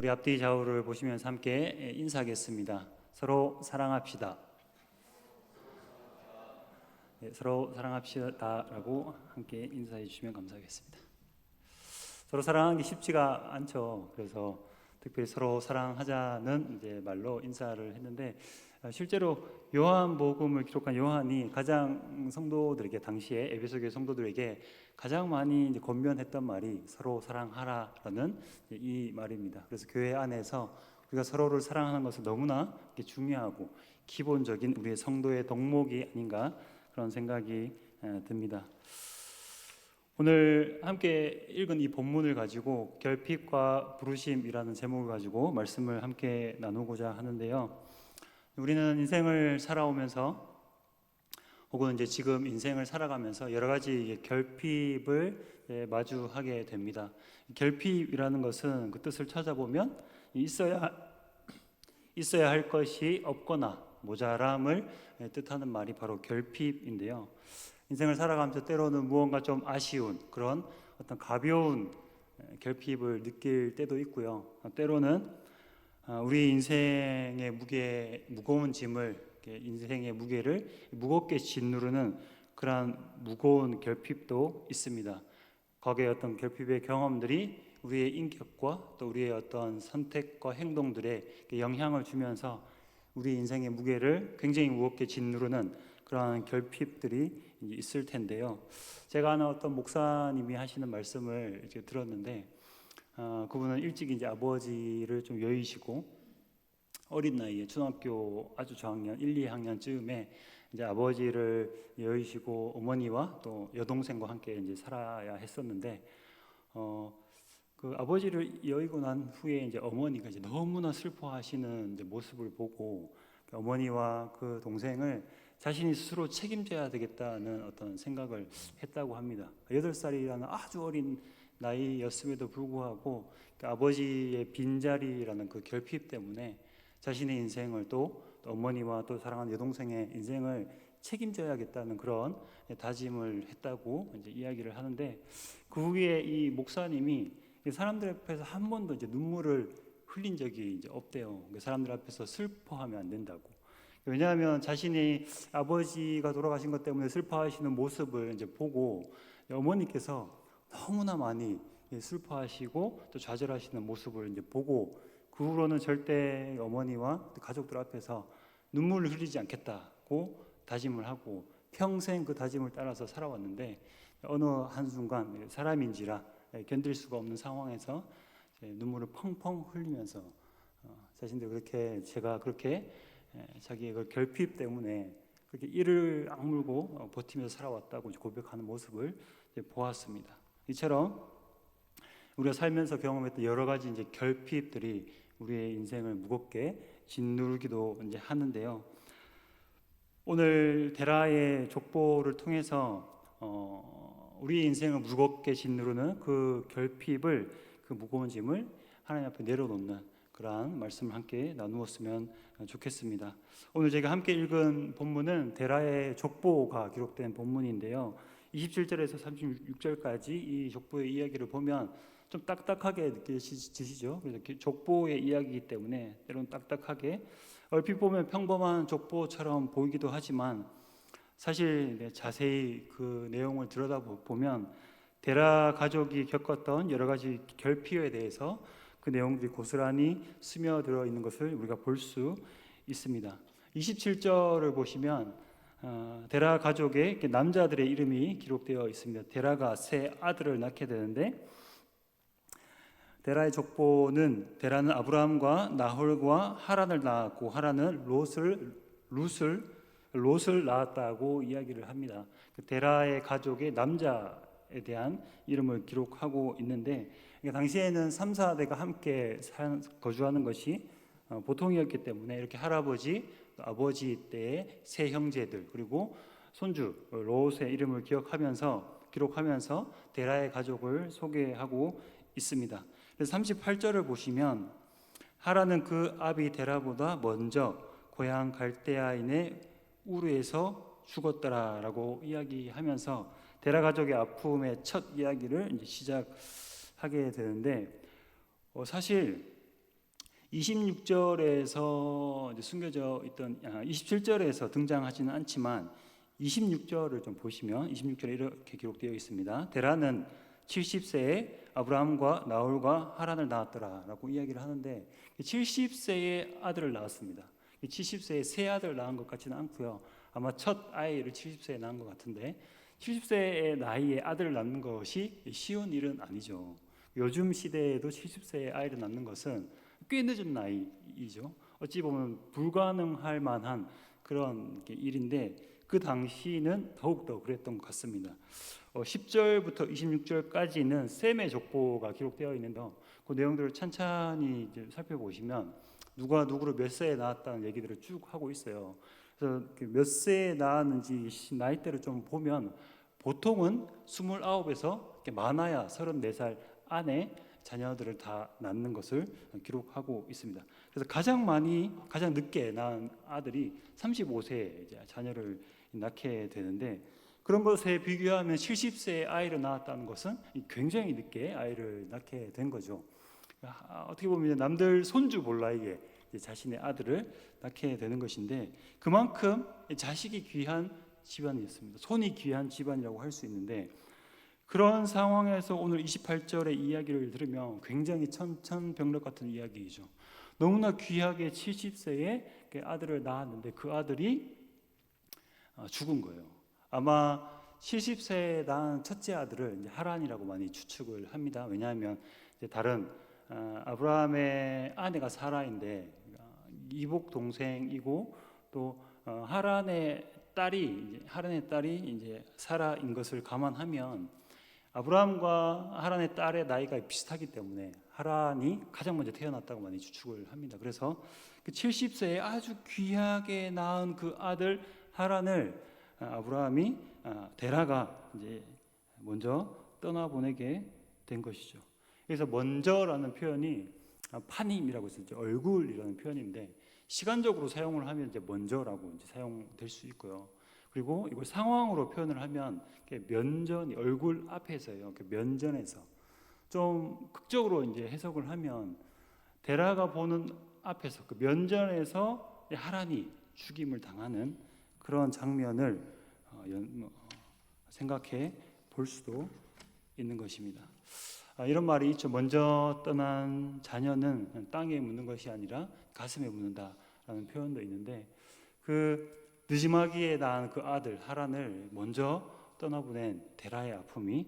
우리 앞뒤 좌우를 보시면서 함께 인사하겠습니다. 서로 사랑합시다. 서로 사랑합시다라고 함께 인사해 주시면 감사하겠습니다. 서로 사랑하기 쉽지가 않죠. 그래서 특별히 서로 사랑하자는 이제 말로 인사를 했는데, 실제로 요한복음을 기록한 요한이 가장 성도들에게, 당시에 에베소교회 성도들에게 가장 많이 이제 권면했던 말이 서로 사랑하라라는 이 말입니다. 그래서 교회 안에서 우리가 서로를 사랑하는 것은 너무나 중요하고 기본적인 우리의 성도의 덕목이 아닌가, 그런 생각이 듭니다. 오늘 함께 읽은 이 본문을 가지고 결핍과 부르심이라는 제목을 가지고 말씀을 함께 나누고자 하는데요. 우리는 인생을 살아오면서 혹은 이제 지금 인생을 살아가면서 여러 가지 결핍을 마주하게 됩니다. 결핍이라는 것은 그 뜻을 찾아보면 있어야 할 것이 없거나 모자람을 뜻하는 말이 바로 결핍인데요. 인생을 살아가면서 때로는 무언가 좀 아쉬운 그런 어떤 가벼운 결핍을 느낄 때도 있고요. 때로는 우리 인생의 무거운 짐을, 인생의 무게를 무겁게 짓누르는 그러한 무거운 결핍도 있습니다. 거기에 어떤 결핍의 경험들이 우리의 인격과 또 우리의 어떤 선택과 행동들에 영향을 주면서 우리 인생의 무게를 굉장히 무겁게 짓누르는 그러한 결핍들이 있을 텐데요. 제가 아는 어떤 목사님이 하시는 말씀을 이제 들었는데, 그분은 일찍 이제 아버지를 좀 여의시고 어린 나이에 초등학교 아주 저학년 1, 2학년쯤에 이제 아버지를 여의시고 어머니와 또 여동생과 함께 이제 살아야 했었는데, 그 아버지를 여의고 난 후에 이제 어머니가 이제 너무나 슬퍼하시는 이제 모습을 보고 어머니와 그 동생을 자신이 스스로 책임져야 되겠다는 어떤 생각을 했다고 합니다. 8살이라는 아주 어린 나이였음에도 불구하고 그 아버지의 빈자리라는 그 결핍 때문에 자신의 인생을 또 어머니와 또 사랑하는 여동생의 인생을 책임져야겠다는 그런 다짐을 했다고 이제 이야기를 하는데, 그 후에 이 목사님이 사람들 앞에서 한 번도 이제 눈물을 흘린 적이 이제 없대요. 사람들 앞에서 슬퍼하면 안 된다고. 왜냐하면 자신이 아버지가 돌아가신 것 때문에 슬퍼하시는 모습을 이제 보고 어머니께서 너무나 많이 슬퍼하시고 또 좌절하시는 모습을 이제 보고, 그 후로는 절대 어머니와 가족들 앞에서 눈물을 흘리지 않겠다고 다짐을 하고 평생 그 다짐을 따라서 살아왔는데, 어느 한순간 사람인지라 견딜 수가 없는 상황에서 눈물을 펑펑 흘리면서 자신들 그렇게, 제가 그렇게 자기의 그 결핍 때문에 그렇게 이를 악물고 버티면서 살아왔다고 고백하는 모습을 보았습니다. 이처럼 우리가 살면서 경험했던 여러 가지 이제 결핍들이 우리의 인생을 무겁게 짓누르기도 이제 하는데요. 오늘 데라의 족보를 통해서 우리의 인생을 무겁게 짓누르는 그 결핍을, 그 무거운 짐을 하나님 앞에 내려놓는 그러한 말씀을 함께 나누었으면 좋겠습니다. 오늘 제가 함께 읽은 본문은 데라의 족보가 기록된 본문인데요. 27절에서 36절까지 이 족보의 이야기를 보면 좀 딱딱하게 느껴지시죠? 그래서 족보의 이야기이기 때문에 때로는 딱딱하게, 얼핏 보면 평범한 족보처럼 보이기도 하지만 사실 자세히 그 내용을 들여다보면 데라 가족이 겪었던 여러 가지 결핍에 대해서 그 내용들이 고스란히 스며들어 있는 것을 우리가 볼 수 있습니다. 27절을 보시면 데라 가족의 남자들의 이름이 기록되어 있습니다. 데라가 세 아들을 낳게 되는데, 데라의 족보는 데라는 아브라함과 나홀과 하란을 낳았고 하란은 롯을 낳았다고 이야기를 합니다. 데라의 가족의 남자에 대한 이름을 기록하고 있는데, 당시에는 3, 4대가 함께 거주하는 것이 보통이었기 때문에 이렇게 할아버지, 아버지 때의 세 형제들 그리고 손주 롯의 이름을 기록하면서 데라의 가족을 소개하고 있습니다. 그래서 38절을 보시면 하란은 그 아비 데라보다 먼저 고향 갈대아인의 우르에서 죽었더라라고 이야기하면서 데라 가족의 아픔의 첫 이야기를 이제 시작하게 되는데, 사실 26절에서 이제 숨겨져 있던 27절에서 등장하지는 않지만 26절을 좀 보시면 26절에 이렇게 기록되어 있습니다. 데라는 70세에 아브라함과 나홀과 하란을 낳았더라라고 이야기를 하는데 70세에 아들을 낳았습니다. 70세에 세 아들 낳은 것 같지는 않고요. 아마 첫 아이를 70세에 낳은 것 같은데 70세의 나이에 아들을 낳는 것이 쉬운 일은 아니죠. 요즘 시대에도 70세에 아이를 낳는 것은 꽤 늦은 나이이죠. 어찌 보면 불가능할 만한 그런 일인데 그 당시는 더욱더 그랬던 것 같습니다. 10절부터 26절까지는 셈의 족보가 기록되어 있는데 그 내용들을 찬찬히 이제 살펴보시면 누가 누구를 몇 세에 낳았다는 얘기들을 쭉 하고 있어요. 그래서 몇 세에 낳았는지 나이대를 좀 보면 보통은 29에서 많아야 34살 안에 자녀들을 다 낳는 것을 기록하고 있습니다. 그래서 가장 늦게 낳은 아들이 35세에 이제 자녀를 낳게 되는데 그런 것에 비교하면 70세에 아이를 낳았다는 것은 굉장히 늦게 아이를 낳게 된 거죠. 어떻게 보면 남들 손주 볼 나이에 자신의 아들을 낳게 되는 것인데 그만큼 자식이 귀한 집안이었습니다. 손이 귀한 집안이라고 할 수 있는데 그런 상황에서 오늘 28절의 이야기를 들으면 굉장히 천천병력 같은 이야기이죠. 너무나 귀하게 70세에 아들을 낳았는데 그 아들이 죽은 거예요. 아마 70세에 낳은 첫째 아들을 이제 하란이라고 많이 추측을 합니다. 왜냐하면 이제 다른 아브라함의 아내가 사라인데 이복 동생이고 또 하란의 딸이 이제 사라인 것을 감안하면 아브라함과 하란의 딸의 나이가 비슷하기 때문에 하란이 가장 먼저 태어났다고 많이 추측을 합니다. 그래서 그 70세에 아주 귀하게 낳은 그 아들 하란을 아브라함이 데라가 이제 먼저 떠나보내게 된 것이죠. 그래서 먼저라는 표현이 파님이라고 쓰죠. 얼굴이라는 표현인데 시간적으로 사용을 하면 이제 먼저라고 이제 사용될 수 있고요. 그리고 이걸 상황으로 표현을 하면 면전이 얼굴 앞에서요. 면전에서 좀 극적으로 이제 해석을 하면 데라가 보는 앞에서 그 면전에서 하란이 죽임을 당하는 그런 장면을 생각해 볼 수도 있는 것입니다. 이런 말이 있죠. 먼저 떠난 자녀는 땅에 묻는 것이 아니라 가슴에 묻는다라는 표현도 있는데 그 느지막이에 낳은 그 아들 하란을 먼저 떠나보낸 데라의 아픔이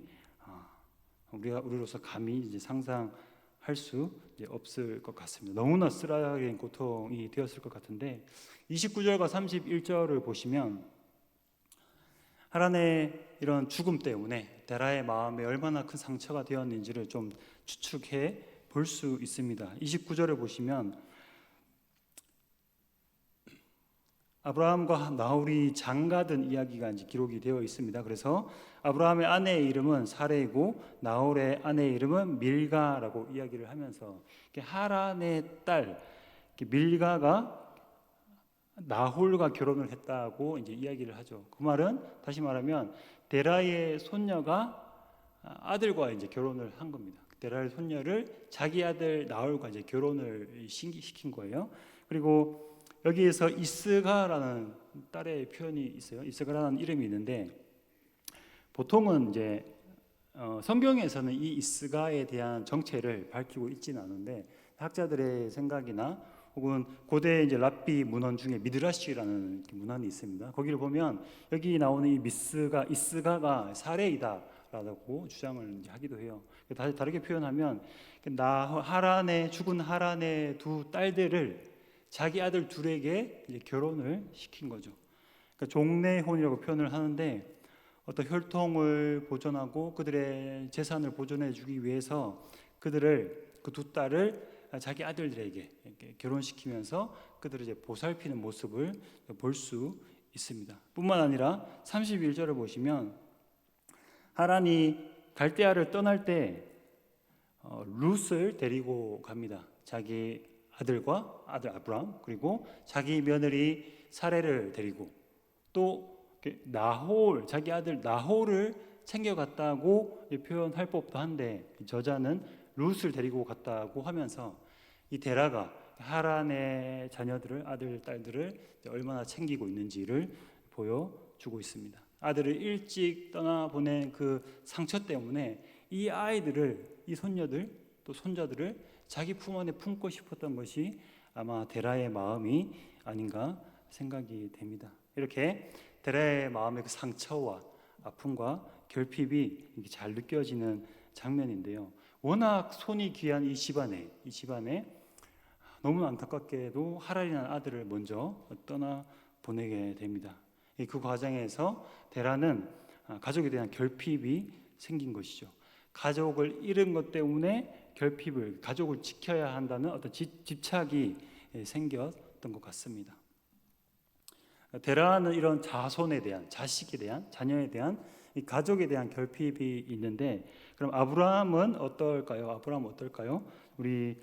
우리로서 감히 이제 상상할 수 이제 없을 것 같습니다. 너무나 쓰라린 고통이 되었을 것 같은데 29절과 31절을 보시면 하란의 이런 죽음 때문에 데라의 마음에 얼마나 큰 상처가 되었는지를 좀 추측해 볼 수 있습니다. 29절을 보시면 아브라함과 나홀이 장가든 이야기가 이제 기록이 되어 있습니다. 그래서 아브라함의 아내의 이름은 사레이고 나홀의 아내의 이름은 밀가라고 이야기를 하면서 하란의 딸 밀가가 나홀과 결혼을 했다고 이제 이야기를 하죠. 그 말은 다시 말하면 데라의 손녀가 아들과 이제 결혼을 한 겁니다. 데라의 손녀를 자기 아들 나홀과 이제 결혼을 시킨 거예요. 그리고 여기에서 이스가라는 딸의 표현이 있어요. 이스가라는 이름이 있는데 보통은 이제 성경에서는 이 이스가에 대한 정체를 밝히고 있지는 않은데 학자들의 생각이나 혹은 고대 이제 랍비 문헌 중에 미드라시라는 문헌이 있습니다. 거기를 보면 여기 나오는 이 이스가가 사레이다라고 주장을 이제 하기도 해요. 다르게 표현하면 죽은 하란의 두 딸들을 자기 아들 둘에게 이제 결혼을 시킨 거죠. 그러니까 종례혼이라고 표현을 하는데 어떤 혈통을 보존하고 그들의 재산을 보존해 주기 위해서 그 두 딸을 자기 아들들에게 결혼시키면서 그들을 이제 보살피는 모습을 볼 수 있습니다. 뿐만 아니라 31절을 보시면 하란이 갈대아를 떠날 때 룻을 데리고 갑니다. 자기 아들과 아들 아브람 그리고 자기 며느리 사레를 데리고 또 자기 아들 나홀을 챙겨갔다고 표현할 법도 한데 저자는 룻을 데리고 갔다고 하면서 이 데라가 하란의 자녀들을, 아들, 딸들을 얼마나 챙기고 있는지를 보여주고 있습니다. 아들을 일찍 떠나보낸 그 상처 때문에 이 아이들을, 이 손녀들 또 손자들을 자기 품 안에 품고 싶었던 것이 아마 데라의 마음이 아닌가 생각이 됩니다. 이렇게 데라의 마음의 그 상처와 아픔과 결핍이 이렇게 잘 느껴지는 장면인데요. 워낙 손이 귀한 이 집안에 너무 안타깝게도 하란이라는 아들을 먼저 떠나 보내게 됩니다. 그 과정에서 데라는 가족에 대한 결핍이 생긴 것이죠. 가족을 잃은 것 때문에 결핍을, 가족을 지켜야 한다는 어떤 집착이 생겼던 것 같습니다. 데라는 이런 자손에 대한, 자식에 대한, 자녀에 대한, 이 가족에 대한 결핍이 있는데, 그럼 아브라함은 어떨까요? 우리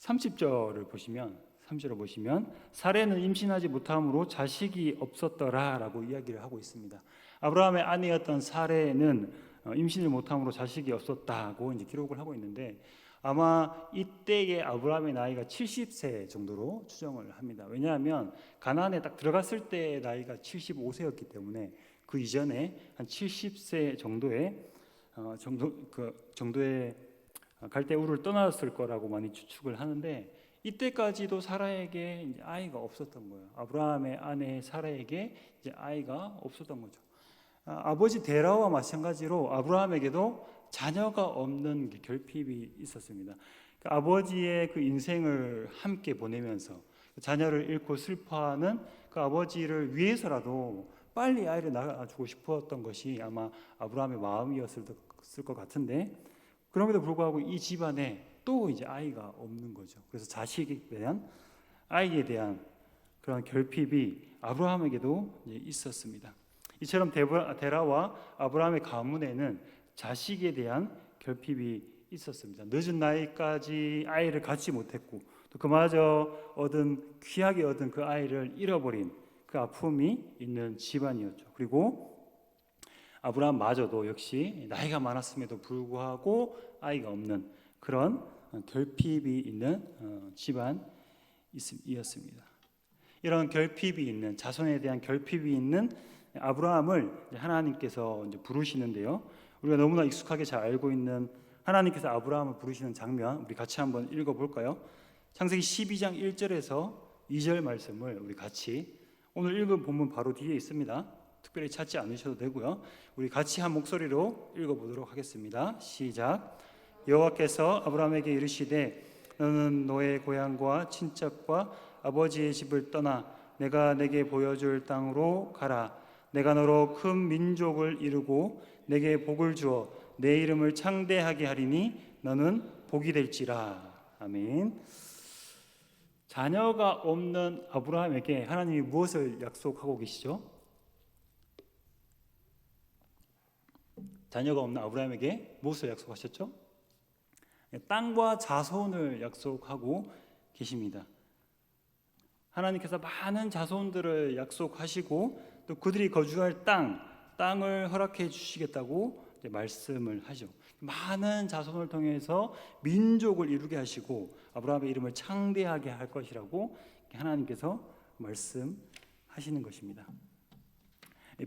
30절을 보시면 사레는 임신하지 못함으로 자식이 없었더라라고 이야기를 하고 있습니다. 아브라함의 아내였던 사레는 임신을 못함으로 자식이 없었다고 이제 기록을 하고 있는데, 아마 이때의 아브라함의 나이가 70세 정도로 추정을 합니다. 왜냐하면 가나안에 딱 들어갔을 때 나이가 75세였기 때문에 그 이전에 한 70세 정도의 갈대우를 떠났을 거라고 많이 추측을 하는데, 이때까지도 사라에게 이제 아이가 없었던 거예요. 아브라함의 아내 사라에게 이제 아이가 없었던 거죠. 아버지 데라와 마찬가지로 아브라함에게도 자녀가 없는 결핍이 있었습니다. 아버지의 그 인생을 함께 보내면서 자녀를 잃고 슬퍼하는 그 아버지를 위해서라도 빨리 아이를 낳아주고 싶었던 것이 아마 아브라함의 마음이었을 것 같은데, 그럼에도 불구하고 이 집안에 또 이제 아이가 없는 거죠. 그래서 자식에 대한, 아이에 대한 그런 결핍이 아브라함에게도 있었습니다. 이처럼 데라와 아브라함의 가문에는 자식에 대한 결핍이 있었습니다. 늦은 나이까지 아이를 갖지 못했고, 또 그마저 귀하게 얻은 그 아이를 잃어버린 그 아픔이 있는 집안이었죠. 그리고 아브라함마저도 역시 나이가 많았음에도 불구하고 아이가 없는 그런 결핍이 있는 집안이었습니다. 이런 결핍이 있는, 자손에 대한 결핍이 있는 아브라함을 하나님께서 이제 부르시는데요. 우리가 너무나 익숙하게 잘 알고 있는 하나님께서 아브라함을 부르시는 장면, 우리 같이 한번 읽어볼까요? 창세기 12장 1절에서 2절 말씀을 우리 같이, 오늘 읽은 본문 바로 뒤에 있습니다. 특별히 찾지 않으셔도 되고요. 우리 같이 한 목소리로 읽어보도록 하겠습니다. 시작. 여호와께서 아브라함에게 이르시되 너는 너의 고향과 친척과 아버지의 집을 떠나 내가 내게 보여줄 땅으로 가라. 내가 너로 큰 민족을 이루고 내게 복을 주어 내 이름을 창대하게 하리니 너는 복이 될지라. 아멘. 자녀가 없는 아브라함에게 하나님이 무엇을 약속하고 계시죠? 자녀가 없는 아브라함에게 무엇을 약속하셨죠? 땅과 자손을 약속하고 계십니다. 하나님께서 많은 자손들을 약속하시고 또 그들이 거주할 땅을 허락해 주시겠다고 말씀을 하죠. 많은 자손을 통해서 민족을 이루게 하시고 아브라함의 이름을 창대하게 할 것이라고 하나님께서 말씀하시는 것입니다.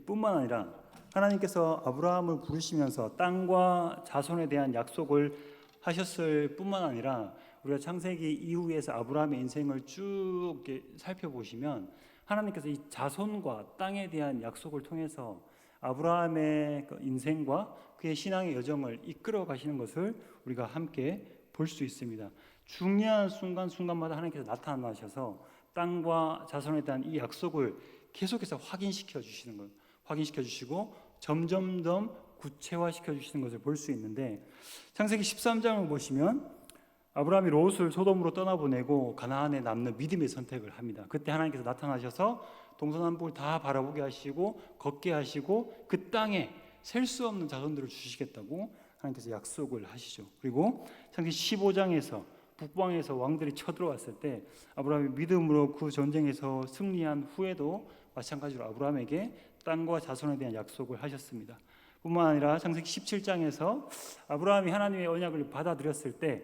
뿐만 아니라 하나님께서 아브라함을 부르시면서 땅과 자손에 대한 약속을 하셨을 뿐만 아니라 우리가 창세기 이후에서 아브라함의 인생을 쭉 살펴보시면 하나님께서 이 자손과 땅에 대한 약속을 통해서 아브라함의 인생과 그의 신앙의 여정을 이끌어 가시는 것을 우리가 함께 볼 수 있습니다. 중요한 순간순간마다 하나님께서 나타나셔서 땅과 자손에 대한 이 약속을 계속해서 확인시켜 주시고 점점점 구체화시켜 주시는 것을 볼 수 있는데, 창세기 13장을 보시면 아브라함이 롯을 소돔으로 떠나보내고 가나안에 남는 믿음의 선택을 합니다. 그때 하나님께서 나타나셔서 동서남북을 다 바라보게 하시고 걷게 하시고 그 땅에 셀 수 없는 자손들을 주시겠다고 하나님께서 약속을 하시죠. 그리고 창세기 15장에서 북방에서 왕들이 쳐들어왔을 때 아브라함이 믿음으로 그 전쟁에서 승리한 후에도 마찬가지로 아브라함에게 땅과 자손에 대한 약속을 하셨습니다. 뿐만 아니라 창세기 17장에서 아브라함이 하나님의 언약을 받아들였을 때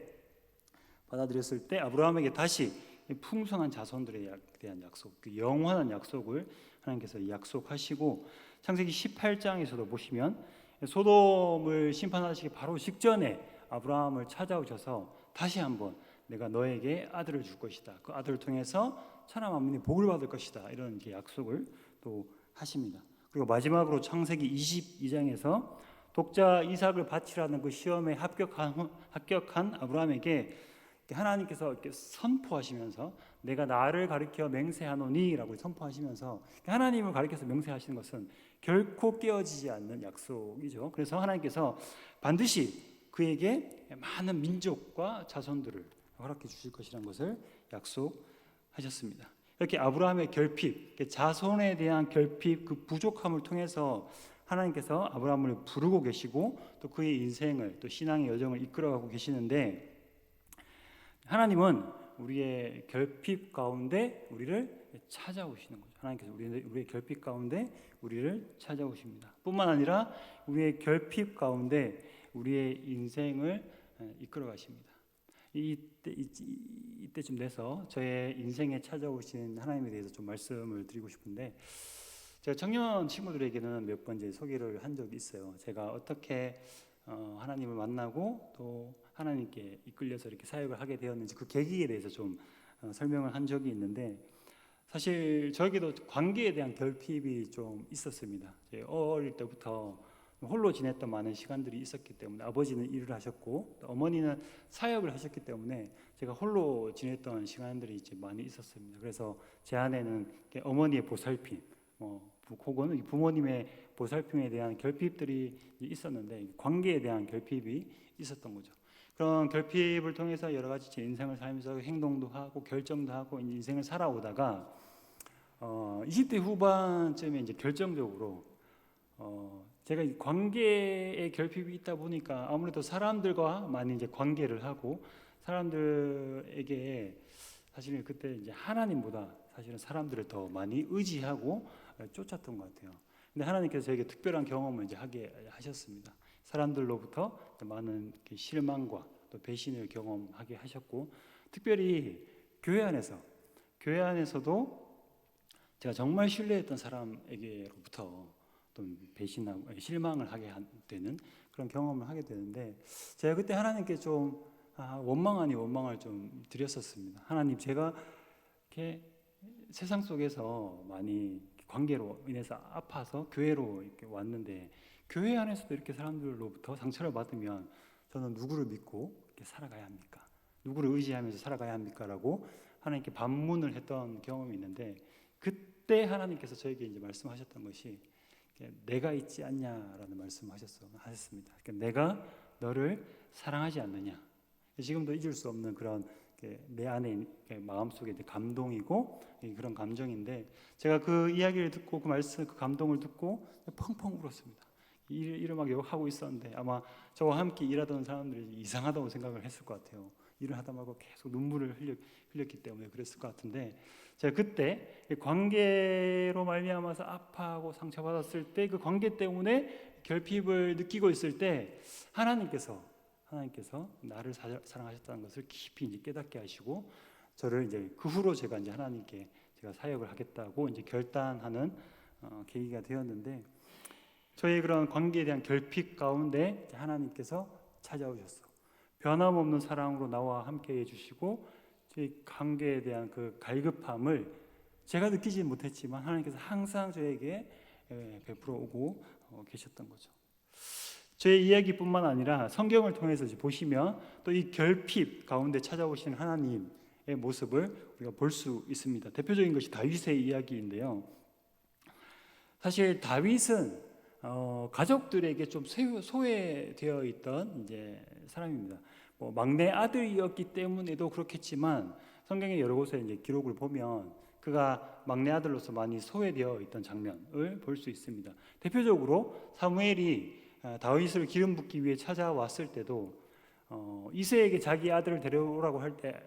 받아들였을 때 아브라함에게 다시 풍성한 자손들에 대한 약속, 그 영원한 약속을 하나님께서 약속하시고, 창세기 18장에서도 보시면 소돔을 심판하시기 바로 직전에 아브라함을 찾아오셔서 다시 한번 내가 너에게 아들을 줄 것이다, 그 아들을 통해서 천하 만민이 복을 받을 것이다, 이런 약속을 또 하십니다. 그리고 마지막으로 창세기 22장에서 독자 이삭을 바치라는 그 시험에 합격한 아브라함에게 하나님께서 이렇게 선포하시면서 내가 나를 가리켜 맹세하노니라고 선포하시면서, 하나님을 가리켜서 맹세하시는 것은 결코 깨어지지 않는 약속이죠. 그래서 하나님께서 반드시 그에게 많은 민족과 자손들을 허락해 주실 것이라는 것을 약속하셨습니다. 이렇게 아브라함의 결핍, 자손에 대한 결핍, 그 부족함을 통해서 하나님께서 아브라함을 부르고 계시고 또 그의 인생을, 또 신앙의 여정을 이끌어가고 계시는데, 하나님은 우리의 결핍 가운데 우리를 찾아오시는 거죠. 하나님께서 우리의 결핍 가운데 우리를 찾아오십니다. 뿐만 아니라 우리의 결핍 가운데 우리의 인생을 이끌어 가십니다. 이때쯤 돼서 저의 인생에 찾아오신 하나님에 대해서 좀 말씀을 드리고 싶은데, 제가 청년 친구들에게는 몇 번 이제 소개를 한 적이 있어요. 제가 어떻게 하나님을 만나고 또 하나님께 이끌려서 이렇게 사역을 하게 되었는지, 그 계기에 대해서 좀 설명을 한 적이 있는데, 사실 저에게도 관계에 대한 결핍이 좀 있었습니다. 어릴 때부터 홀로 지냈던 많은 시간들이 있었기 때문에, 아버지는 일을 하셨고 어머니는 사역을 하셨기 때문에 제가 홀로 지냈던 시간들이 이제 많이 있었습니다. 그래서 제 안에는 어머니의 보살핌, 혹은 부모님의 보살핌에 대한 결핍들이 있었는데, 관계에 대한 결핍이 있었던 거죠. 그런 결핍을 통해서 여러 가지 제 인생을 살면서 행동도 하고 결정도 하고 인생을 살아오다가 20대 후반쯤에 이제 결정적으로 제가 관계에 결핍이 있다 보니까 아무래도 사람들과 많이 이제 관계를 하고, 사람들에게 사실은 그때 이제 하나님보다 사실은 사람들을 더 많이 의지하고 쫓았던 것 같아요. 근데 하나님께서 저에게 특별한 경험을 이제 하게 하셨습니다. 사람들로부터 많은 실망과 또 배신을 경험하게 하셨고, 특별히 교회 안에서도 제가 정말 신뢰했던 사람에게로부터 또 배신하고 실망을 하게 되는 그런 경험을 하게 되는데, 제가 그때 하나님께 좀 원망 아닌 원망을 좀 드렸었습니다. 하나님, 제가 이렇게 세상 속에서 많이 관계로 인해서 아파서 교회로 이렇게 왔는데, 교회 안에서도 이렇게 사람들로부터 상처를 받으면 저는 누구를 믿고 이렇게 살아가야 합니까? 누구를 의지하면서 살아가야 합니까? 라고 하나님께 반문을 했던 경험이 있는데, 그때 하나님께서 저에게 이제 말씀하셨던 것이 내가 있지 않냐라는 말씀을 하셨습니다. 그러니까 내가 너를 사랑하지 않느냐. 지금도 잊을 수 없는 그런 내 안에 마음속에 감동이고 그런 감정인데, 제가 그 이야기를 듣고 그 말씀, 그 감동을 듣고 펑펑 울었습니다. 일을 막 하고 있었는데 아마 저와 함께 일하던 사람들이 이상하다고 생각을 했을 것 같아요. 일을 하다 말고 계속 눈물을 흘렸기 때문에 그랬을 것 같은데, 제가 그때 관계로 말미암아서 아파하고 상처받았을 때, 그 관계 때문에 결핍을 느끼고 있을 때 하나님께서 나를 사랑하셨다는 것을 깊이 이제 깨닫게 하시고, 저를 이제 그 후로 제가 이제 하나님께 제가 사역을 하겠다고 이제 결단하는 계기가 되었는데, 저의 그런 관계에 대한 결핍 가운데 하나님께서 찾아오셨어. 변함없는 사랑으로 나와 함께 해주시고, 저희 관계에 대한 그 갈급함을 제가 느끼지 못했지만 하나님께서 항상 저에게 베풀어 오고 계셨던 거죠. 저의 이야기뿐만 아니라 성경을 통해서 보시면 또 이 결핍 가운데 찾아오시는 하나님의 모습을 우리가 볼 수 있습니다. 대표적인 것이 다윗의 이야기인데요. 사실 다윗은 가족들에게 좀 소외되어 있던 이제 사람입니다. 막내 아들이었기 때문에도 그렇겠지만 성경의 여러 곳에 이제 기록을 보면 그가 막내 아들로서 많이 소외되어 있던 장면을 볼 수 있습니다. 대표적으로 사무엘이 다윗을 기름 붓기 위해 찾아왔을 때도 이새에게 자기 아들을 데려오라고 할 때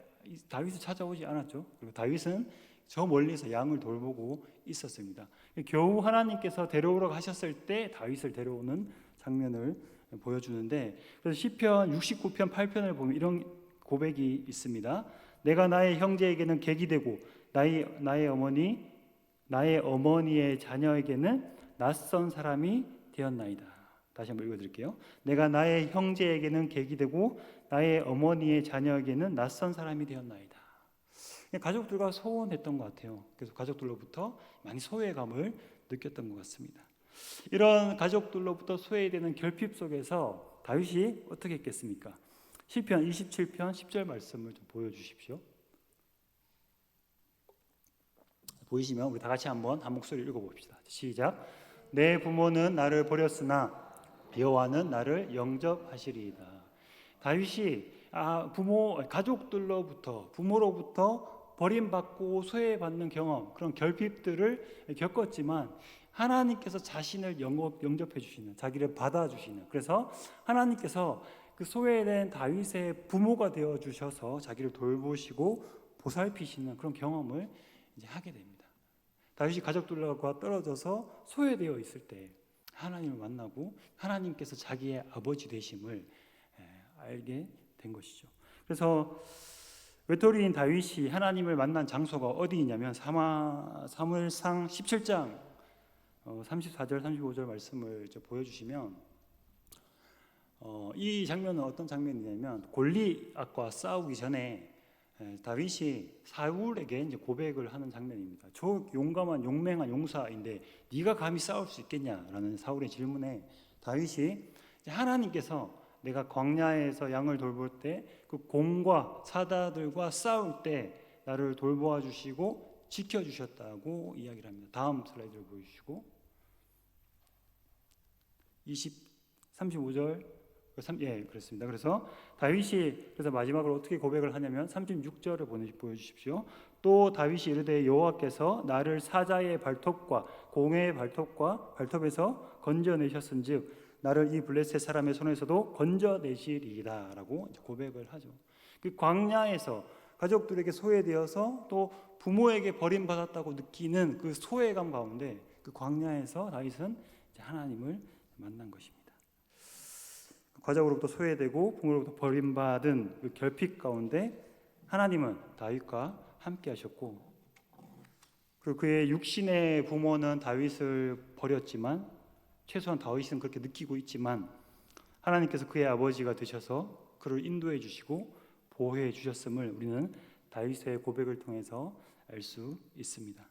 다윗을 찾아오지 않았죠. 그리고 다윗은 저 멀리서 양을 돌보고 있었습니다. 겨우 하나님께서 데려오라고 하셨을 때 다윗을 데려오는 장면을 보여주는데, 그래서 시편 69편 8편을 보면 이런 고백이 있습니다. 내가 나의 형제에게는 객이 되고 나의 어머니의 자녀에게는 낯선 사람이 되었나이다. 다시 한번 읽어드릴게요. 내가 나의 형제에게는 객이 되고 나의 어머니의 자녀에게는 낯선 사람이 되었나이다. 가족들과 소원했던 것 같아요. 그래서 가족들로부터 많이 소외감을 느꼈던 것 같습니다. 이런 가족들로부터 소외되는 결핍 속에서 다윗이 어떻게 했겠습니까? 시편 27편 10절 말씀을 좀 보여주십시오. 보이시면 우리 다 같이 한번 한 목소리 읽어봅시다. 시작. 내 부모는 나를 버렸으나 여호와는 나를 영접하시리이다. 다윗이 부모로부터 버림받고 소외받는 경험, 그런 결핍들을 겪었지만 하나님께서 자신을 영접해 주시는, 자기를 받아주시는, 그래서 하나님께서 그 소외된 다윗의 부모가 되어 주셔서 자기를 돌보시고 보살피시는 그런 경험을 이제 하게 됩니다. 다윗이 가족들과 떨어져서 소외되어 있을 때 하나님을 만나고 하나님께서 자기의 아버지 되심을 알게 된 것이죠. 그래서 외톨이인 다윗이 하나님을 만난 장소가 어디이냐면 사무엘상 17장 34절 35절 말씀을 보여주시면 이 장면은 어떤 장면이냐면 골리앗과 싸우기 전에 다윗이 사울에게 이제 고백을 하는 장면입니다. 저 용맹한 용사인데 네가 감히 싸울 수 있겠냐라는 사울의 질문에 다윗이 하나님께서 내가 광야에서 양을 돌볼 때 그 곰과 사자들과 싸울 때 나를 돌보아 주시고 지켜 주셨다고 이야기를 합니다. 다음 슬라이드를 보여주시고 35절 그렇습니다. 그래서 다윗이 그래서 마지막으로 어떻게 고백을 하냐면 36절을 보여주십시오. 또 다윗이 이르되 여호와께서 나를 사자의 발톱과 공의 발톱에서 건져내셨은즉 나를 이 블레셋 사람의 손에서도 건져내시리이다라고 고백을 하죠. 그 광야에서 가족들에게 소외되어서 또 부모에게 버림받았다고 느끼는 그 소외감 가운데 그 광야에서 다윗은 하나님을 만난 것입니다. 가족으로부터 소외되고 부모로부터 버림받은 그 결핍 가운데 하나님은 다윗과 함께 하셨고, 그리고 그의 육신의 부모는 다윗을 버렸지만 최소한 다윗은 그렇게 느끼고 있지만 하나님께서 그의 아버지가 되셔서 그를 인도해 주시고 보호해 주셨음을 우리는 다윗의 고백을 통해서 알 수 있습니다.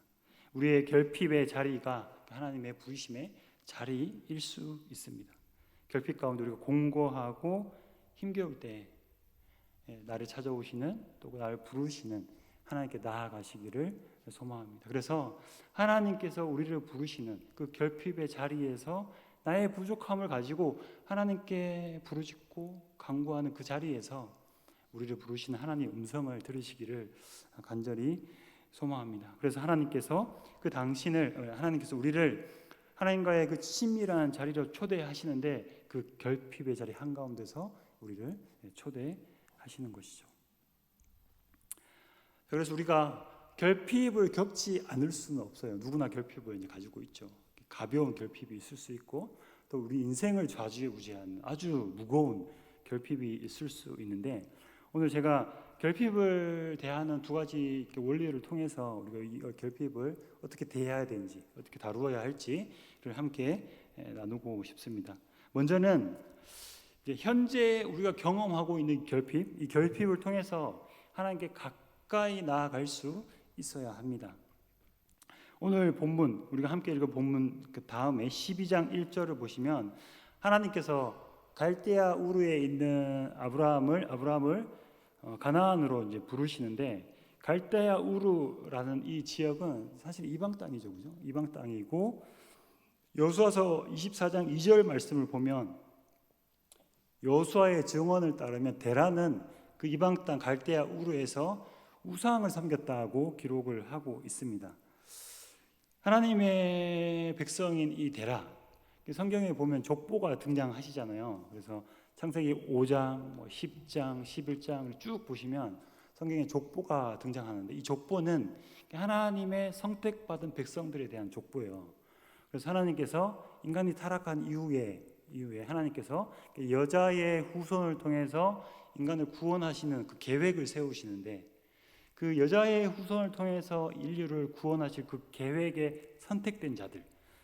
우리의 결핍의 자리가 하나님의 부르심의 자리일 수 있습니다. 결핍 가운데 우리가 공고하고 힘겨울 때 나를 찾아오시는 또 나를 부르시는 하나님께 나아가시기를 소망합니다. 그래서 하나님께서 우리를 부르시는 그 결핍의 자리에서 나의 부족함을 가지고 하나님께 부르짖고 간구하는 그 자리에서 우리를 부르시는 하나님의 음성을 들으시기를 간절히 소망합니다. 그래서 하나님께서 우리를 하나님과의 그 친밀한 자리로 초대하시는데 그 결핍의 자리 한가운데서 우리를 초대하시는 것이죠. 그래서 우리가 결핍을 겪지 않을 수는 없어요. 누구나 결핍을 이제 가지고 있죠. 가벼운 결핍이 있을 수 있고 또 우리 인생을 좌지우지하는 아주 무거운 결핍이 있을 수 있는데 오늘 제가 결핍을 대하는 두 가지 원리를 통해서 우리가 이 결핍을 어떻게 대해야 되는지 어떻게 다루어야 할지를 함께 나누고 싶습니다. 먼저는 이제 현재 우리가 경험하고 있는 결핍, 이 결핍을 통해서 하나님께 가까이 나아갈 수 있어야 합니다. 오늘 본문 우리가 함께 읽은 본문 그 다음에 12장 1절을 보시면 하나님께서 갈대아 우르에 있는 아브라함을 가나안으로 이제 부르시는데 갈대아 우르라는 이 지역은 사실 이방 땅이죠, 그죠? 이방 땅이고 여호수아서 24장 2절 말씀을 보면 여호수아의 증언을 따르면 데라는 그 이방 땅 갈대아 우르에서 우상을 섬겼다고 기록을 하고 있습니다. 하나님의 백성인 이 데라, 성경에 보면 족보가 등장하시잖아요. 그래서 창세기 5장, 10장, 11장을 쭉 보시면 성경에 족보가 등장하는데 이 족보는 하나님의 선택받은 백성들에 대한 족보예요. 그래서 하나님께서 인간이 타락한 이후에 하나님께서 여자의 후손을 통해서 인간을 구원하시는 그 계획을 세우시는데, 그 여자의 후손을 통해서 인류를 구원하실 그 계획에 선택된 자들,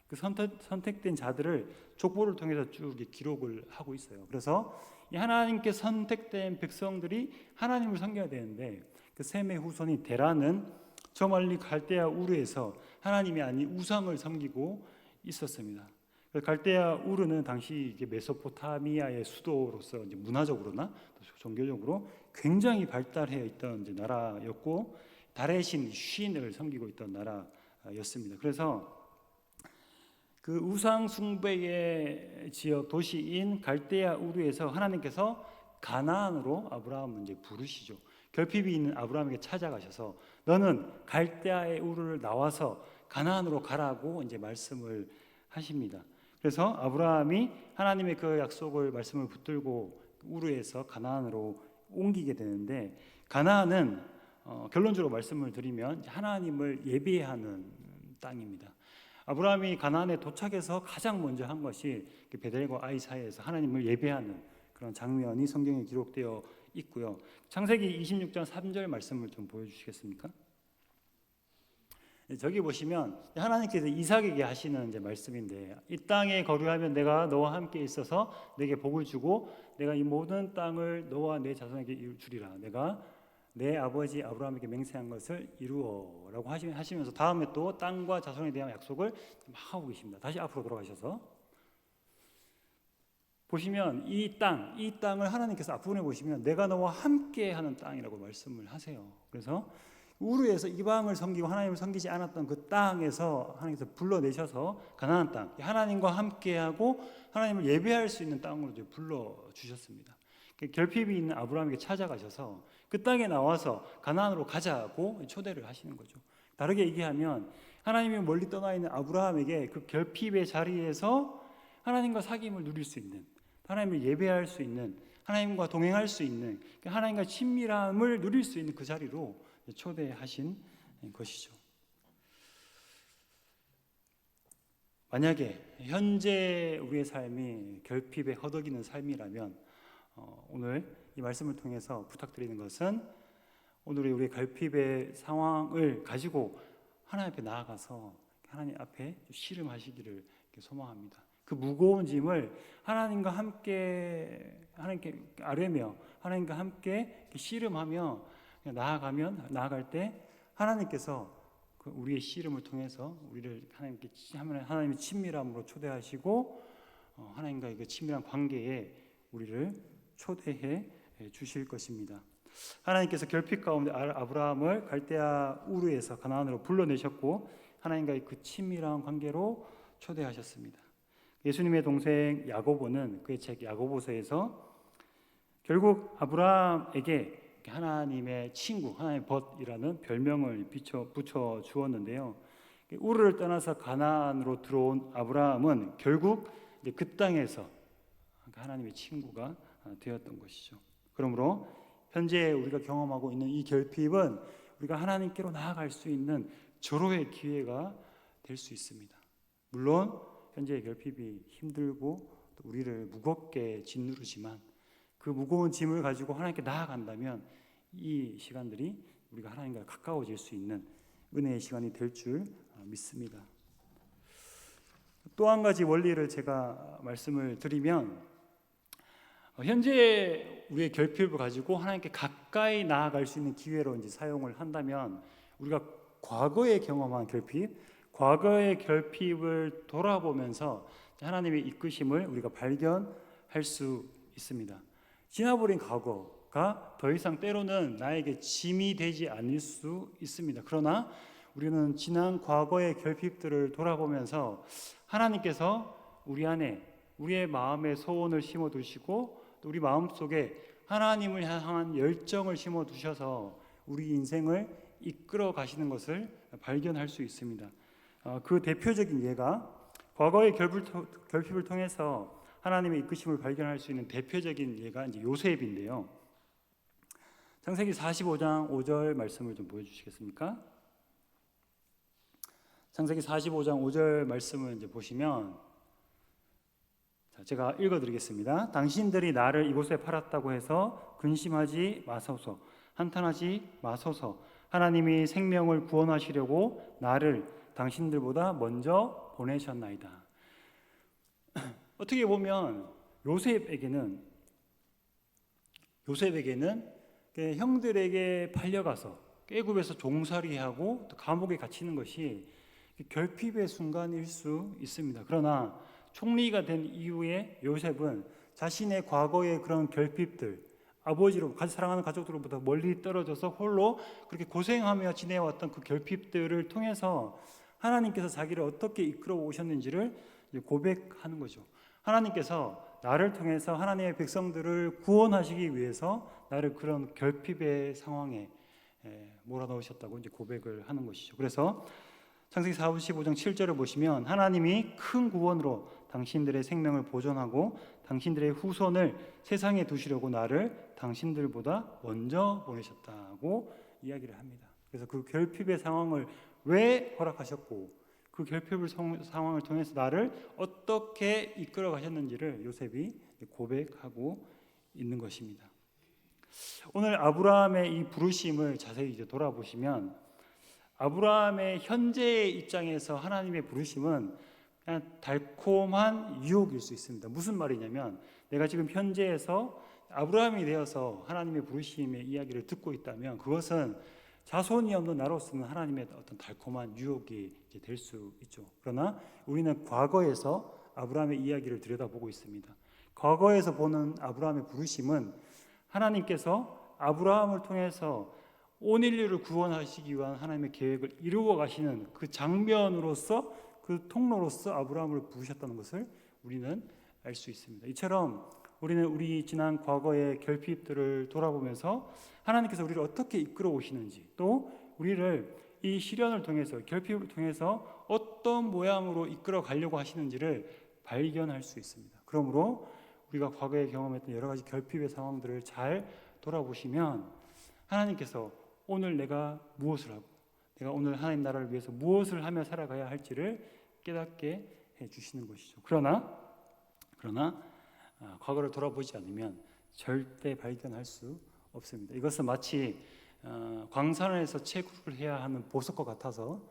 그 선택된 자들을 족보를 통해서 쭉 기록을 하고 있어요. 그래서 이 하나님께 선택된 백성들이 하나님을 섬겨야 되는데, 그 셈의 후손이 데라는 저 멀리 갈대아 우르에서 하나님이 아닌 우상을 섬기고 있었습니다. 갈대아 우르는 당시 메소포타미아의 수도로서 이제 문화적으로나 종교적으로 굉장히 발달해 있던 이제 나라였고, 달의 신 쉰을 섬기고 있던 나라였습니다. 그래서 그 우상 숭배의 지역 도시인 갈대아 우르에서 하나님께서 가나안으로 아브라함을 이제 부르시죠. 결핍이 있는 아브라함에게 찾아가셔서 너는 갈대아의 우르를 나와서 가나안으로 가라고 이제 말씀을 하십니다. 그래서 아브라함이 하나님의 그 약속을 말씀을 붙들고 우르에서 가나안으로 옮기게 되는데, 가나안은 결론적으로 말씀을 드리면 하나님을 예배하는 땅입니다. 아브라함이 가나안에 도착해서 가장 먼저 한 것이 베델과 아이 사이에서 하나님을 예배하는 그런 장면이 성경에 기록되어 있고요. 창세기 26장 3절 말씀을 좀 보여주시겠습니까? 저기 보시면 하나님께서 이삭에게 하시는 이제 말씀인데, 이 땅에 거류하면 내가 너와 함께 있어서 내게 복을 주고 내가 이 모든 땅을 너와 내 자손에게 주리라. 내가 내 아버지 아브라함에게 맹세한 것을 이루어라고 하시면서 다음에 또 땅과 자손에 대한 약속을 하고 계십니다. 다시 앞으로 돌아가셔서 보시면 이 땅을 하나님께서 앞부분에 보시면 내가 너와 함께하는 땅이라고 말씀을 하세요. 그래서 우르에서 이방을 섬기고 하나님을 섬기지 않았던 그 땅에서 하나님께서 불러내셔서 가나안 땅, 하나님과 함께하고 하나님을 예배할 수 있는 땅으로 불러주셨습니다. 결핍이 있는 아브라함에게 찾아가셔서 그 땅에 나와서 가나안으로 가자고 초대를 하시는 거죠. 다르게 얘기하면 하나님이 멀리 떠나 있는 아브라함에게 그 결핍의 자리에서 하나님과 사귐을 누릴 수 있는, 하나님을 예배할 수 있는, 하나님과 동행할 수 있는, 하나님과 친밀함을 누릴 수 있는 그 자리로 초대하신 것이죠. 만약에 현재 우리의 삶이 결핍에 허덕이는 삶이라면 오늘 이 말씀을 통해서 부탁드리는 것은 오늘 우리의 결핍의 상황을 가지고 하나님 앞에 나아가서 하나님 앞에 씨름하시기를 소망합니다. 그 무거운 짐을 하나님과 함께 아뢰며 하나님과 함께 씨름하며 나아갈 때 하나님께서 우리의 씨름을 통해서 우리를 하나님의 친밀함으로 초대하시고 하나님과의 그 친밀한 관계에 우리를 초대해 주실 것입니다. 하나님께서 결핍 가운데 아브라함을 갈대아 우르에서 가나안으로 불러내셨고 하나님과의 그 친밀한 관계로 초대하셨습니다. 예수님의 동생 야고보는 그의 책 야고보서에서 결국 아브라함에게 하나님의 친구, 하나님의 벗이라는 별명을 붙여 주었는데요. 우르를 떠나서 가나안으로 들어온 아브라함은 결국 그 땅에서 하나님의 친구가 되었던 것이죠. 그러므로 현재 우리가 경험하고 있는 이 결핍은 우리가 하나님께로 나아갈 수 있는 절호의 기회가 될 수 있습니다. 물론 현재의 결핍이 힘들고 또 우리를 무겁게 짓누르지만 그 무거운 짐을 가지고 하나님께 나아간다면 이 시간들이 우리가 하나님과 가까워질 수 있는 은혜의 시간이 될 줄 믿습니다. 또 한 가지 원리를 제가 말씀을 드리면, 현재 우리의 결핍을 가지고 하나님께 가까이 나아갈 수 있는 기회로 이제 사용을 한다면 우리가 과거에 경험한 결핍, 과거의 결핍을 돌아보면서 하나님의 이끄심을 우리가 발견할 수 있습니다. 지나버린 과거가 더 이상 때로는 나에게 짐이 되지 않을 수 있습니다. 그러나 우리는 지난 과거의 결핍들을 돌아보면서 하나님께서 우리 안에 우리의 마음에 소원을 심어두시고 또 우리 마음속에 하나님을 향한 열정을 심어두셔서 우리 인생을 이끌어 가시는 것을 발견할 수 있습니다. 그 대표적인 예가 과거의 결핍을 통해서 하나님의 이끄심을 발견할 수 있는 대표적인 예가 이제 요셉인데요. 창세기 45장 5절 말씀을 좀 보여주시겠습니까? 창세기 45장 5절 말씀을 이제 보시면, 자, 제가 읽어드리겠습니다. 당신들이 나를 이곳에 팔았다고 해서 근심하지 마소서, 한탄하지 마소서. 하나님이 생명을 구원하시려고 나를 당신들보다 먼저 보내셨나이다. 어떻게 보면 요셉에게는 형들에게 팔려가서 깨굽에서 종살이하고 또 감옥에 갇히는 것이 결핍의 순간일 수 있습니다. 그러나 총리가 된 이후에 요셉은 자신의 과거의 그런 결핍들, 아버지로 사랑하는 가족들로부터 멀리 떨어져서 홀로 그렇게 고생하며 지내왔던 그 결핍들을 통해서 하나님께서 자기를 어떻게 이끌어 오셨는지를 고백하는 거죠. 하나님께서 나를 통해서 하나님의 백성들을 구원하시기 위해서 나를 그런 결핍의 상황에 몰아넣으셨다고 이제 고백을 하는 것이죠. 그래서 창세기 45장 7절을 보시면 하나님이 큰 구원으로 당신들의 생명을 보존하고 당신들의 후손을 세상에 두시려고 나를 당신들보다 먼저 보내셨다고 이야기를 합니다. 그래서 그 결핍의 상황을 왜 허락하셨고 그 결핍의 상황을 통해서 나를 어떻게 이끌어 가셨는지를 요셉이 고백하고 있는 것입니다. 오늘 아브라함의 이 부르심을 자세히 이제 돌아보시면 아브라함의 현재의 입장에서 하나님의 부르심은 그냥 달콤한 유혹일 수 있습니다. 무슨 말이냐면 내가 지금 현재에서 아브라함이 되어서 하나님의 부르심의 이야기를 듣고 있다면 그것은 자손이 없는 나로서는 하나님의 어떤 달콤한 유혹이 될 수 있죠. 그러나 우리는 과거에서 아브라함의 이야기를 들여다보고 있습니다. 과거에서 보는 아브라함의 부르심은 하나님께서 아브라함을 통해서 온 인류를 구원하시기 위한 하나님의 계획을 이루어 가시는 그 장면으로서 그 통로로서 아브라함을 부르셨다는 것을 우리는 알 수 있습니다. 이처럼 우리는 우리 지난 과거의 결핍들을 돌아보면서 하나님께서 우리를 어떻게 이끌어 오시는지 또 우리를 이 시련을 통해서 결핍을 통해서 어떤 모양으로 이끌어 가려고 하시는지를 발견할 수 있습니다. 그러므로 우리가 과거에 경험했던 여러 가지 결핍의 상황들을 잘 돌아보시면 하나님께서 오늘 내가 무엇을 하고 내가 오늘 하나님 나라를 위해서 무엇을 하며 살아가야 할지를 깨닫게 해주시는 것이죠. 그러나 과거를 돌아보지 않으면 절대 발견할 수 없습니다. 이것은 마치 광산에서 채굴을 해야 하는 보석과 같아서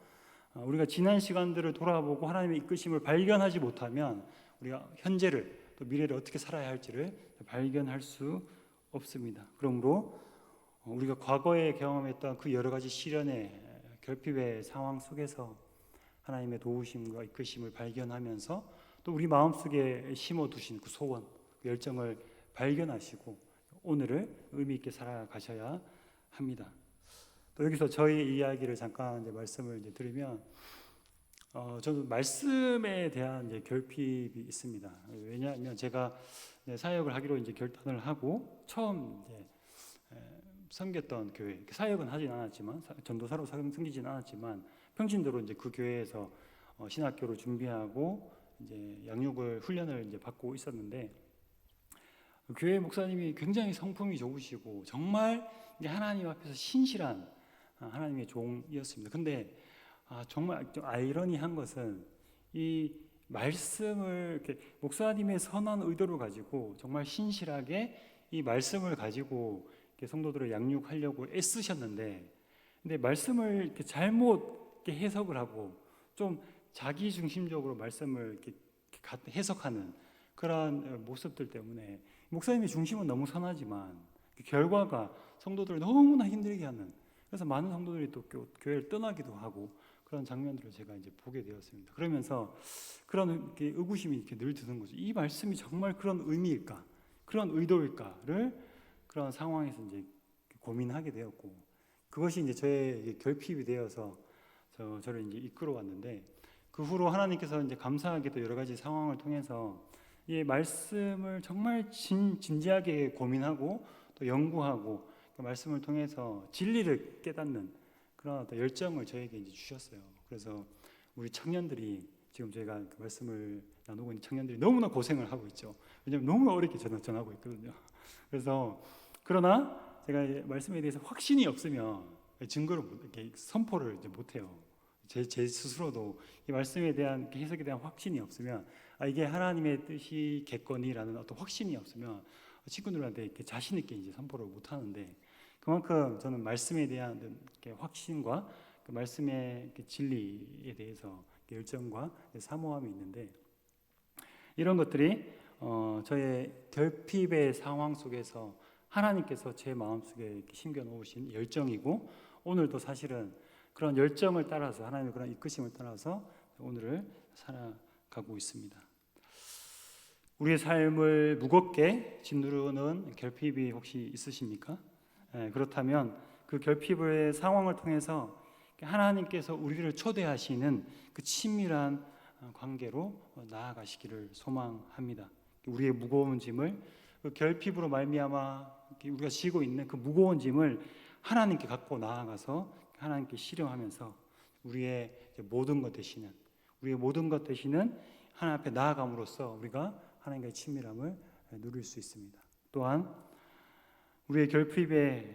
우리가 지난 시간들을 돌아보고 하나님의 이끄심을 발견하지 못하면 우리가 현재를 또 미래를 어떻게 살아야 할지를 발견할 수 없습니다. 그러므로 우리가 과거에 경험했던 그 여러 가지 시련의 결핍의 상황 속에서 하나님의 도우심과 이끄심을 발견하면서 또 우리 마음속에 심어두신 그 소원, 그 열정을 발견하시고 오늘을 의미 있게 살아가셔야 합니다. 또 여기서 저희 이야기를 잠깐 이제 말씀을 이제 드리면 저는 말씀에 대한 이제 결핍이 있습니다. 왜냐하면 제가 사역을 하기로 이제 결단을 하고 처음 이제 섬겼던 교회, 사역은 하진 않았지만 전도사로 섬기진 않았지만 평신도로 이제 그 교회에서 신학교를 준비하고 이제 양육을 훈련을 이제 받고 있었는데 교회 목사님이 굉장히 성품이 좋으시고 정말 이제 하나님 앞에서 신실한 하나님의 종이었습니다. 근데 정말 좀 아이러니한 것은 이 말씀을 이렇게 목사님의 선한 의도를 가지고 정말 신실하게 이 말씀을 가지고 이렇게 성도들을 양육하려고 애쓰셨는데, 근데 말씀을 이렇게 잘못 이렇게 해석을 하고 좀 자기 중심적으로 말씀을 이렇게 해석하는 그런 모습들 때문에 목사님의 중심은 너무 선하지만 결과가 성도들을 너무나 힘들게 하는, 그래서 많은 성도들이 또 교회를 떠나기도 하고 그런 장면들을 제가 이제 보게 되었습니다. 그러면서 그런 이렇게 의구심이 이렇게 늘 드는 거죠. 이 말씀이 정말 그런 의미일까, 그런 의도일까를 그런 상황에서 이제 고민하게 되었고, 그것이 이제 저의 결핍이 되어서 저를 이제 이끌어 왔는데, 그 후로 하나님께서 이제 감사하게도 여러 가지 상황을 통해서 이 말씀을 정말 진지하게 고민하고 또 연구하고 그 말씀을 통해서 진리를 깨닫는 그런 어떤 열정을 저에게 이제 주셨어요. 그래서 우리 청년들이 지금 제가 그 말씀을 나누고 있는 청년들이 너무나 고생을 하고 있죠. 왜냐하면 너무 어렵게 전하고 있거든요. 그래서 그러나 제가 말씀에 대해서 확신이 없으면 증거를 이렇게 선포를 이제 못해요. 제 스스로도 이 말씀에 대한 해석에 대한 확신이 없으면 이게 하나님의 뜻이겠거니라는 어떤 확신이 없으면 친구들한테 이렇게 자신 있게 이제 선포를 못 하는데, 그만큼 저는 말씀에 대한 이렇게 확신과 그 말씀의 이렇게 진리에 대해서 열정과 사모함이 있는데, 이런 것들이 저의 결핍의 상황 속에서 하나님께서 제 마음속에 이렇게 심겨 놓으신 열정이고, 오늘도 사실은 그런 열정을 따라서 하나님의 그런 이끄심을 따라서 오늘을 살아가고 있습니다. 우리의 삶을 무겁게 짓누르는 결핍이 혹시 있으십니까? 그렇다면 그 결핍의 상황을 통해서 하나님께서 우리를 초대하시는 그 친밀한 관계로 나아가시기를 소망합니다. 우리의 무거운 짐을 그 결핍으로 말미암아 우리가 지고 있는 그 무거운 짐을 하나님께 갖고 나아가서 하나님께 실현하면서 우리의 모든 것 되시는 하나님 앞에 나아감으로써 우리가 하나님과의 친밀함을 누릴 수 있습니다. 또한 우리의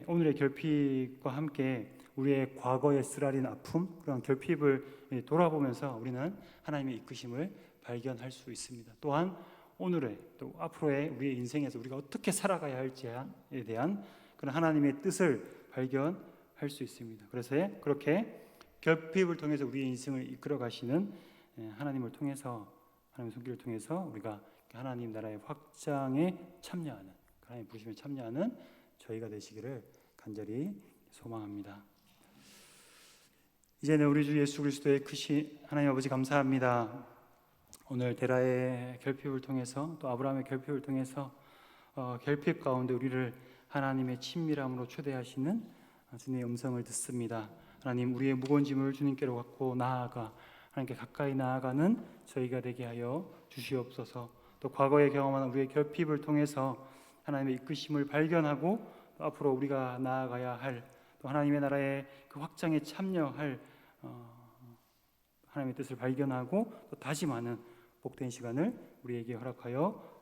오늘의 결핍과 함께 우리의 과거의 쓰라린 아픔, 그런 결핍을 돌아보면서 우리는 하나님의 이끄심을 발견할 수 있습니다. 또한 오늘의 또 앞으로의 우리의 인생에서 우리가 어떻게 살아가야 할지에 대한 그런 하나님의 뜻을 발견할 수 있습니다. 그래서 그렇게 결핍을 통해서 우리의 인생을 이끌어 가시는 하나님을 통해서, 하나님의 손길을 통해서 우리가 하나님 나라의 확장에 참여하는, 하나님 부르심에 참여하는 저희가 되시기를 간절히 소망합니다. 이제는 우리 주 예수 그리스도의 크신 하나님 아버지 감사합니다. 오늘 데라의 결핍을 통해서 또 아브라함의 결핍을 통해서 결핍 가운데 우리를 하나님의 친밀함으로 초대하시는 주님의 음성을 듣습니다. 하나님, 우리의 무거운 짐을 주님께로 갖고 나아가 하나님께 가까이 나아가는 저희가 되게 하여 주시옵소서. 또 과거에 경험한 우리의 결핍을 통해서 하나님의 이끄심을 발견하고 또 앞으로 우리가 나아가야 할 또 하나님의 나라의 그 확장에 참여할 하나님의 뜻을 발견하고 또 다짐하는 복된 시간을 우리에게 허락하여